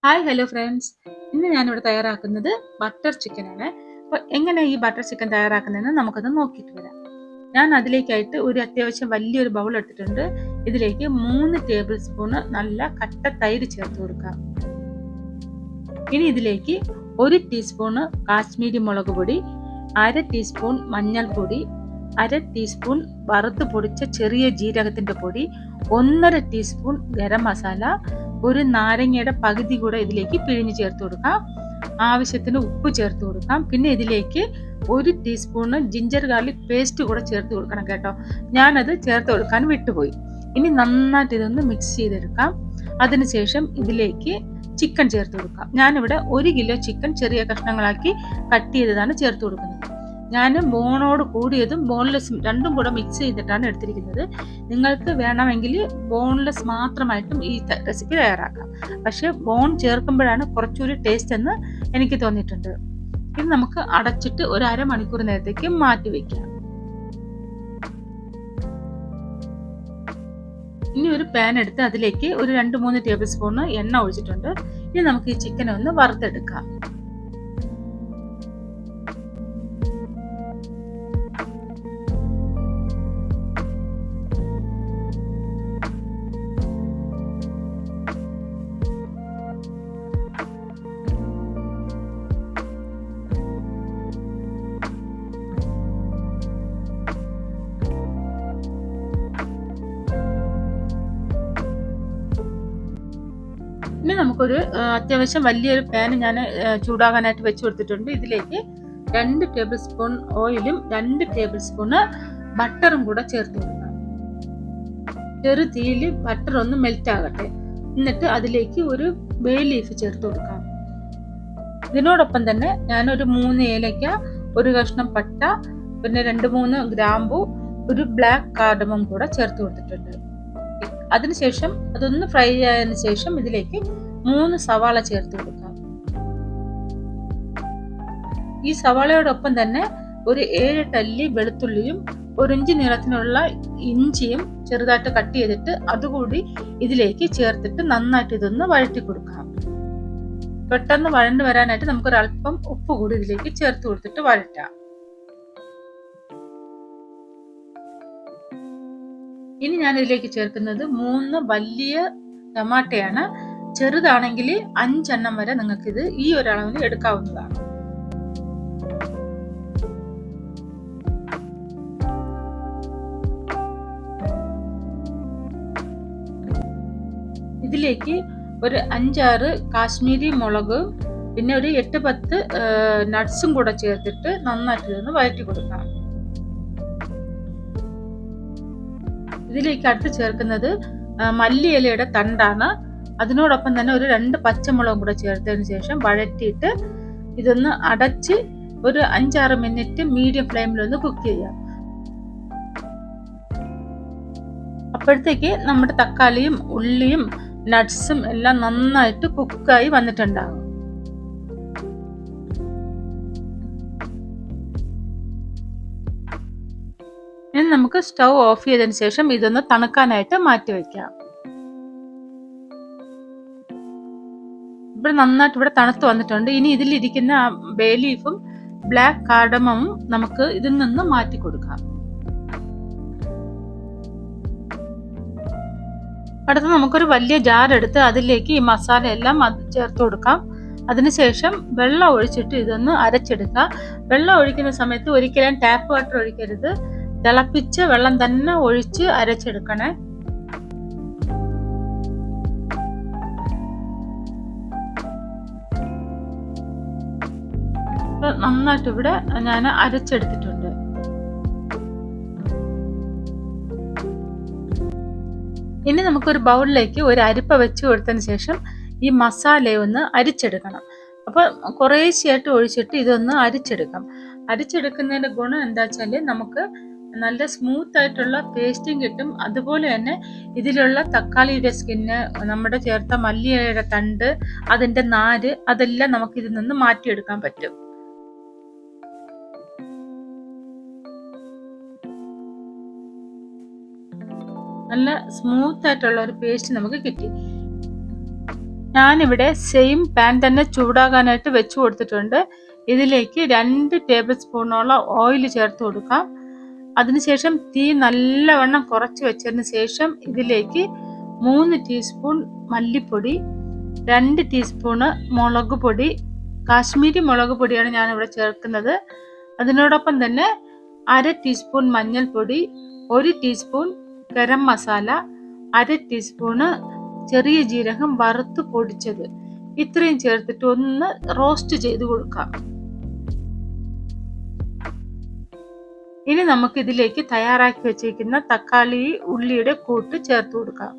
Hi hello friends, ഇന്ന് ഞാനിവിടെ തയ്യാറാക്കുന്നത് ബട്ടർ ചിക്കൻ ആണ്. അപ്പോൾ എങ്ങനെ ഈ ബട്ടർ ചിക്കൻ തയ്യാറാക്കുന്നതെന്ന് നമുക്കൊന്ന് നോക്കിയിട്ട് വരാം. ഞാൻ അതിലേക്കായിട്ട് ഒരു അത്യാവശ്യം വലിയൊരു ബൗൾ എടുത്തിട്ടുണ്ട്. ഇതിലേക്ക് 3 ടേബിൾ സ്പൂണ് നല്ല കട്ട തൈര് ചേർത്ത് കൊടുക്കാം. ഇനി ഇതിലേക്ക് 1 ടീസ്പൂണ് കാശ്മീരി മുളക് പൊടി, 1/2 ടീസ്പൂൺ മഞ്ഞൾപ്പൊടി, 1/2 ടീസ്പൂൺ വറുത്ത് പൊടിച്ച ചെറിയ ജീരകത്തിന്റെ പൊടി, 1/2 ടീസ്പൂൺ ഗരം മസാല, ഒരു നാരങ്ങയുടെ പകുതി കൂടെ ഇതിലേക്ക് പിഴിഞ്ഞ് ചേർത്ത് കൊടുക്കാം. ആവശ്യത്തിന് ഉപ്പ് ചേർത്ത് കൊടുക്കാം. പിന്നെ ഇതിലേക്ക് 1 ടീസ്പൂണ് ജിഞ്ചർ ഗാർലിക് പേസ്റ്റ് കൂടെ ചേർത്ത് കൊടുക്കണം കേട്ടോ. ഞാനത് ചേർത്ത് കൊടുക്കാൻ വിട്ടുപോയി. ഇനി നന്നായിട്ട് ഇതൊന്ന് മിക്സ് ചെയ്തെടുക്കാം. അതിനുശേഷം ഇതിലേക്ക് ചിക്കൻ ചേർത്ത് കൊടുക്കാം. ഞാനിവിടെ 1 കിലോ ചിക്കൻ ചെറിയ കഷ്ണങ്ങളാക്കി കട്ട് ചെയ്തതാണ് ചേർത്ത് കൊടുക്കുന്നത്. ഞാൻ ബോണോട് കൂടിയതും ബോൺലെസ്സും രണ്ടും കൂടെ മിക്സ് ചെയ്തിട്ടാണ് എടുത്തിരിക്കുന്നത്. നിങ്ങൾക്ക് വേണമെങ്കിൽ ബോൺലെസ് മാത്രമായിട്ടും ഈ റെസിപ്പി തയ്യാറാക്കാം. പക്ഷെ ബോൺ ചേർക്കുമ്പോഴാണ് കുറച്ചൊരു ടേസ്റ്റ് എന്ന് എനിക്ക് തോന്നിയിട്ടുണ്ട്. ഇത് നമുക്ക് അടച്ചിട്ട് ഒരു അരമണിക്കൂർ നേരത്തേക്ക് മാറ്റി വെക്കാം. ഇനി ഒരു പാൻ എടുത്ത് അതിലേക്ക് ഒരു 2-3 ടേബിൾ സ്പൂൺ എണ്ണ ഒഴിച്ചിട്ടുണ്ട്. ഇനി നമുക്ക് ഈ ചിക്കൻ ഒന്ന് വറുത്തെടുക്കാം. ഇനി നമുക്കൊരു അത്യാവശ്യം വലിയൊരു പാൻ ഞാൻ ചൂടാകാനായിട്ട് വെച്ച് കൊടുത്തിട്ടുണ്ട്. ഇതിലേക്ക് 2 ടേബിൾ സ്പൂൺ ഓയിലും 2 ടേബിൾ സ്പൂണ് ബട്ടറും കൂടെ ചേർത്ത് കൊടുക്കാം. ചെറു തീയിൽ ബട്ടർ ഒന്ന് മെൽറ്റ് ആകട്ടെ. എന്നിട്ട് അതിലേക്ക് ഒരു ബേ ലീഫ് ചേർത്ത് കൊടുക്കാം. ഇതിനോടൊപ്പം തന്നെ ഞാനൊരു 3 ഏലക്ക, ഒരു കഷ്ണം പട്ട, പിന്നെ 2-3 ഗ്രാമ്പു, ഒരു ബ്ലാക്ക് കാർഡമം കൂടെ ചേർത്ത് കൊടുത്തിട്ടുണ്ട്. അതിനുശേഷം അതൊന്ന് ഫ്രൈ ആയതിനു ശേഷം ഇതിലേക്ക് 3 സവാള ചേർത്ത് കൊടുക്കാം. ഈ സവാളയോടൊപ്പം തന്നെ ഒരു 7 ടല്ലി വെളുത്തുള്ളിയും 1 ഇഞ്ച് നീളത്തിനുള്ള ഇഞ്ചിയും ചെറുതായിട്ട് കട്ട് ചെയ്തിട്ട് അതുകൂടി ഇതിലേക്ക് ചേർത്തിട്ട് നന്നായിട്ട് ഇതൊന്ന് വഴറ്റി കൊടുക്കാം. പെട്ടെന്ന് വഴണ്ട് വരാനായിട്ട് നമുക്കൊരല്പം ഉപ്പ് കൂടി ഇതിലേക്ക് ചേർത്ത് കൊടുത്തിട്ട് വഴറ്റാം. ഇനി ഞാൻ ഇതിലേക്ക് ചേർക്കുന്നത് 3 വലിയ ടൊമാറ്റോയാണ്. ചെറുതാണെങ്കിൽ 5 എണ്ണം വരെ നിങ്ങൾക്ക് ഇത് ഈ ഒരു അളവിൽ എടുക്കാവുന്നതാണ്. ഇതിലേക്ക് ഒരു 5-6 കാശ്മീരി മുളക്, പിന്നെ ഒരു 8-10 നട്ട്സും കൂടെ ചേർത്തിട്ട് നന്നായിട്ട് ഇതൊന്ന് വഴറ്റി കൊടുക്കാം. ഇതിലേക്ക് അടുത്ത് ചേർക്കുന്നത് മല്ലിയിലയുടെ തണ്ടാണ്. അതിനോടൊപ്പം തന്നെ ഒരു 2 പച്ചമുളകും കൂടെ ചേർത്തതിന് ശേഷം വഴറ്റിയിട്ട് ഇതൊന്ന് അടച്ച് ഒരു 5-6 മിനിറ്റ് മീഡിയം ഫ്ലെയിമിലൊന്ന് കുക്ക് ചെയ്യാം. അപ്പോഴത്തേക്ക് നമ്മുടെ തക്കാളിയും ഉള്ളിയും നട്ട്സും എല്ലാം നന്നായിട്ട് കുക്കായി വന്നിട്ടുണ്ടാകും. ഇനി നമുക്ക് സ്റ്റൗ ഓഫ് ചെയ്തതിന് ശേഷം ഇതൊന്ന് തണുക്കാനായിട്ട് മാറ്റി വെക്കാം. ഇവിടെ നന്നായിട്ട് ഇവിടെ തണുത്ത് വന്നിട്ടുണ്ട്. ഇനി ഇതിലിരിക്കുന്ന ബേ ലീഫും ബ്ലാക്ക് കാർഡമവും നമുക്ക് ഇതിൽ നിന്ന് മാറ്റി കൊടുക്കാം. അടുത്ത് നമുക്കൊരു വലിയ ജാർ എടുത്ത് അതിലേക്ക് ഈ മസാല എല്ലാം ചേർത്ത് കൊടുക്കാം. അതിനുശേഷം വെള്ളം ഒഴിച്ചിട്ട് ഇതൊന്ന് അരച്ചെടുക്കാം. വെള്ളം ഒഴിക്കുന്ന സമയത്ത് ഒരിക്കലും ടാപ്പ് വാട്ടർ ഒഴിക്കരുത്. തിളപ്പിച്ച വെള്ളം തന്നെ ഒഴിച്ച് അരച്ചെടുക്കണേ. നന്നായിട്ട് ഇവിടെ ഞാൻ അരച്ചെടുത്തിട്ടുണ്ട്. ഇനി നമുക്കൊരു ബൗളിലേക്ക് ഒരു അരിപ്പ വെച്ച് കൊടുത്തതിന് ശേഷം ഈ മസാലയൊന്ന് അരിച്ചെടുക്കണം. അപ്പോൾ കുറേശ്ശെയായിട്ട് ഒഴിച്ചിട്ട് ഇതൊന്ന് അരിച്ചെടുക്കാം. അരിച്ചെടുക്കുന്നതിന്റെ ഗുണം എന്താ വെച്ചാൽ നമുക്ക് നല്ല സ്മൂത്ത് ആയിട്ടുള്ള പേസ്റ്റും കിട്ടും. അതുപോലെ തന്നെ ഇതിലുള്ള തക്കാളിയുടെ സ്കിന്ന്, നമ്മുടെ ചേർത്ത മല്ലിയിലയുടെ തണ്ട്, അതിന്റെ നാര്, അതെല്ലാം നമുക്ക് ഇതിൽ നിന്ന് മാറ്റിയെടുക്കാൻ പറ്റും. നല്ല സ്മൂത്ത് ആയിട്ടുള്ള ഒരു പേസ്റ്റ് നമുക്ക് കിട്ടി. ഞാനിവിടെ സെയിം പാൻ തന്നെ ചൂടാകാനായിട്ട് വെച്ച് കൊടുത്തിട്ടുണ്ട്. ഇതിലേക്ക് 2 ടേബിൾ സ്പൂണോളം ഓയിൽ ചേർത്ത് കൊടുക്കാം. അതിനുശേഷം തീ നല്ലവണ്ണം കുറച്ച് വെച്ചതിന് ശേഷം ഇതിലേക്ക് 3 ടീസ്പൂൺ മല്ലിപ്പൊടി, 2 ടീസ്പൂണ് മുളക് പൊടി, കാശ്മീരി മുളക് പൊടിയാണ് ഞാനിവിടെ ചേർക്കുന്നത്. അതിനോടൊപ്പം തന്നെ 1/2 ടീസ്പൂൺ മഞ്ഞൾപ്പൊടി, 1 ടീസ്പൂൺ ഗരം മസാല, 1/2 ടീസ്പൂണ് ചെറിയ ജീരകം വറുത്ത് പൊടിച്ചത്, ഇത്രയും ചേർത്തിട്ട് ഒന്ന് റോസ്റ്റ് ചെയ്ത് കൊടുക്കാം. ഇനി നമുക്ക് ഇതിലേക്ക് തയ്യാറാക്കി വെച്ചിരിക്കുന്ന തക്കാളി ഉള്ളിയുടെ കൂട്ട് ചേർത്ത് കൊടുക്കാം.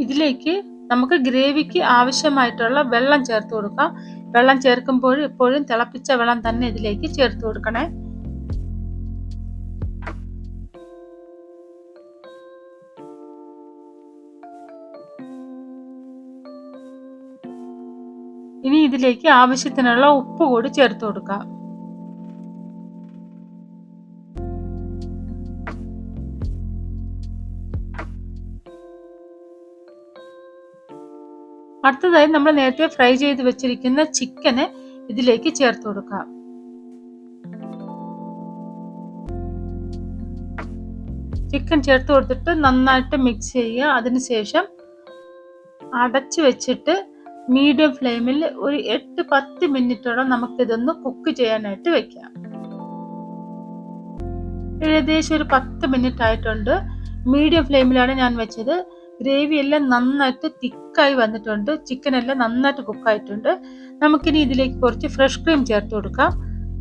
ഇതിലേക്ക് നമുക്ക് ഗ്രേവിക്ക് ആവശ്യമായിട്ടുള്ള വെള്ളം ചേർത്ത് കൊടുക്കാം. വെള്ളം ചേർക്കുമ്പോൾ എപ്പോഴും തിളപ്പിച്ച വെള്ളം തന്നെ ഇതിലേക്ക് ചേർത്ത് കൊടുക്കണേ. ഇനി ഇതിലേക്ക് ആവശ്യത്തിനുള്ള ഉപ്പ് കൂടി ചേർത്ത് കൊടുക്കാം. അടുത്തതായി നമ്മൾ നേരത്തെ ഫ്രൈ ചെയ്ത് വെച്ചിരിക്കുന്ന ചിക്കന് ഇതിലേക്ക് ചേർത്ത് കൊടുക്കാം. ചിക്കൻ ചേർത്ത് കൊടുത്തിട്ട് നന്നായിട്ട് മിക്സ് ചെയ്യുക. അതിനുശേഷം അടച്ചു വെച്ചിട്ട് മീഡിയം ഫ്ലെയിമിൽ ഒരു 8-10 മിനിറ്റോളം നമുക്കിതൊന്ന് കുക്ക് ചെയ്യാനായിട്ട് വെക്കാം. ഏകദേശം ഒരു 10 മിനിറ്റ് ആയിട്ടുണ്ട്. മീഡിയം ഫ്ലെയിമിലാണ് ഞാൻ വെച്ചത്. ഗ്രേവി എല്ലാം നന്നായിട്ട് തിക്കായി വന്നിട്ടുണ്ട്. ചിക്കൻ എല്ലാം നന്നായിട്ട് കുക്കായിട്ടുണ്ട്. നമുക്കിനി ഇതിലേക്ക് കുറച്ച് ഫ്രഷ് ക്രീം ചേർത്ത് കൊടുക്കാം.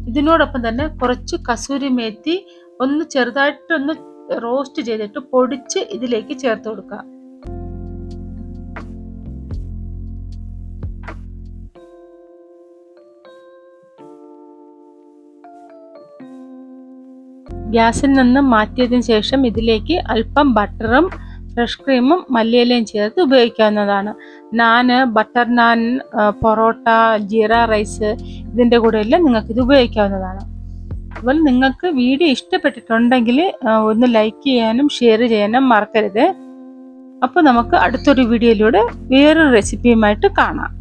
ഇതിനോടൊപ്പം തന്നെ കുറച്ച് കസൂരി മേത്തി ഒന്ന് ചെറുതായിട്ടൊന്ന് റോസ്റ്റ് ചെയ്തിട്ട് പൊടിച്ച് ഇതിലേക്ക് ചേർത്ത് കൊടുക്കാം. ഗ്യാസിൽ നിന്ന് മാറ്റിയതിനു ശേഷം ഇതിലേക്ക് അല്പം ബട്ടറും ഫ്രഷ് ക്രീമും മല്ലിയിലയും ചേർത്ത് ഉപയോഗിക്കാവുന്നതാണ്. നാന്, ബട്ടർ നാൻ, പൊറോട്ട, ജീര റൈസ് ഇതിൻ്റെ കൂടെ എല്ലാം നിങ്ങൾക്ക് ഇത് ഉപയോഗിക്കാവുന്നതാണ്. അപ്പോൾ നിങ്ങൾക്ക് വീഡിയോ ഇഷ്ടപ്പെട്ടിട്ടുണ്ടെങ്കിൽ ഒന്ന് ലൈക്ക് ചെയ്യാനും ഷെയർ ചെയ്യാനും മറക്കരുത്. അപ്പോൾ നമുക്ക് അടുത്തൊരു വീഡിയോയിലൂടെ വേറൊരു റെസിപ്പിയുമായിട്ട് കാണാം.